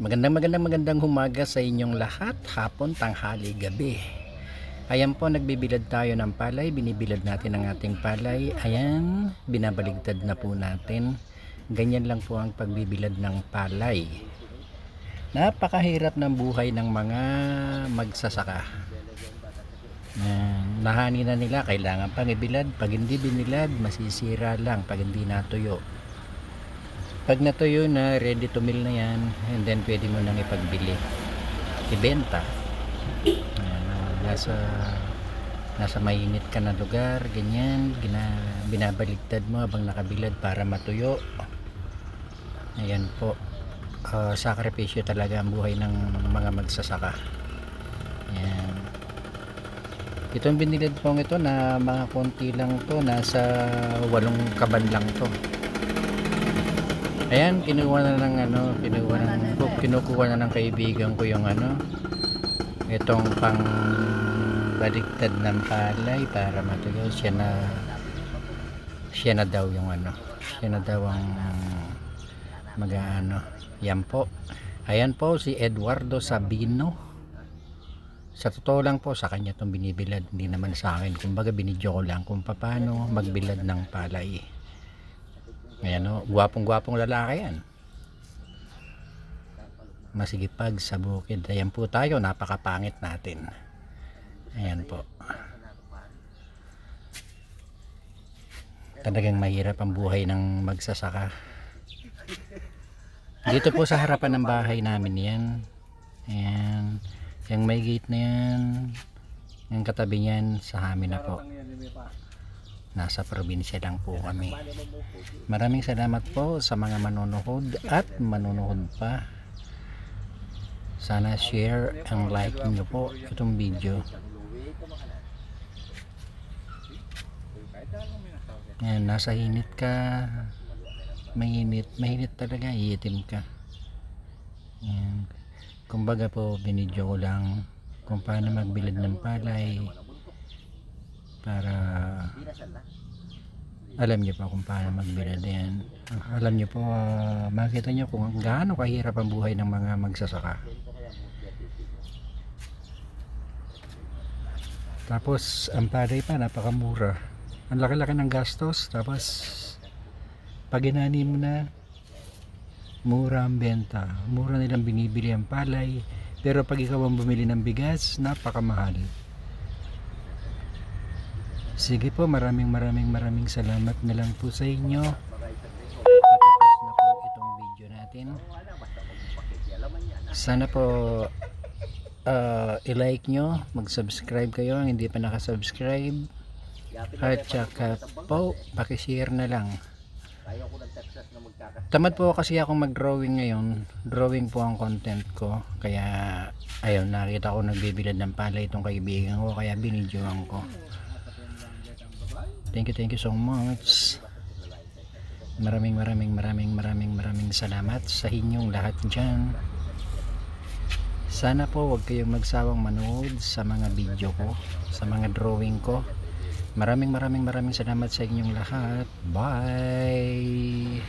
Magandang humaga sa inyong lahat, hapon, tanghali, gabi. Ayan po, nagbibilad tayo ng palay, binibilad natin ang ating palay. Ayan, binabaligtad na po natin. Ganyan lang po ang pagbibilad ng palay. Napakahirap ng buhay ng mga magsasaka. Nahani na nila, kailangan pang ibilad. Pag hindi binilad, masisira lang pag hindi natuyo. Pag natuyo na, ready to mill na yan, and then pwede mo nang ipagbili, ibenta. Nasa mainit ka na lugar, ganyan, binabaligtad mo habang nakabilad para matuyo. Ayan po, sakripisyo talaga ang buhay ng mga magsasaka. Ayan. Itong binilad po ito na mga konti lang to, nasa 8 kaban lang to. Ayan, kinukuha na ng kaibigan ko yung itong pang baligtad ng palay para matuyo. Siya na daw yung siya na daw ang yan po. Ayan po si Eduardo Sabino. Sa totoo lang po, sa kanya itong binibilad, hindi naman sa akin. Kumbaga binidyo ko lang kung paano magbilad ng palay. Ayan o, gwapong lalaki yan. Masigipag sa bukid. Ayan po tayo, napakapangit natin. Ayan po. Talagang mahirap ang buhay ng magsasaka. Dito po sa harapan ng bahay namin yan. Ayan. Yung may gate na yan. Yung katabi niyan sa amin na po. Nasa probinsya lang po kami. Maraming salamat po sa mga manonood at manonood pa. Sana share and like nyo po itong video. Yan, nasa init ka, mainit talaga, iitim ka. Yan. Kumbaga po, binidyo ko lang kung paano magbilad ng palay para alam niyo pa kung paano magbilad yan. Alam niyo po, makita niyo kung gaano kahirap ang buhay ng mga magsasaka. Tapos ang palay pa napakamura, ang laki-laki ng gastos. Tapos pag inani mo na, mura ang benta, mura nilang binibili ang palay. Pero pag ikaw ang bumili ng bigas, napakamahal. Sige po, maraming salamat na lang po sa inyo. Patapos na po itong video natin. Sana po i-like nyo, mag-subscribe kayo ang hindi pa nakasubscribe. At saka po, pakishare na lang. Tamad po kasi akong mag-drawing ngayon. Drawing po ang content ko. Kaya ayun, nakita ko nagbibilad ng palay itong kaibigan ko, kaya binidyoan ko. Thank you so much. Maraming salamat sa inyong lahat dyan. Sana po wag kayong magsawang manood sa mga video ko, sa mga drawing ko. Maraming salamat sa inyong lahat. Bye.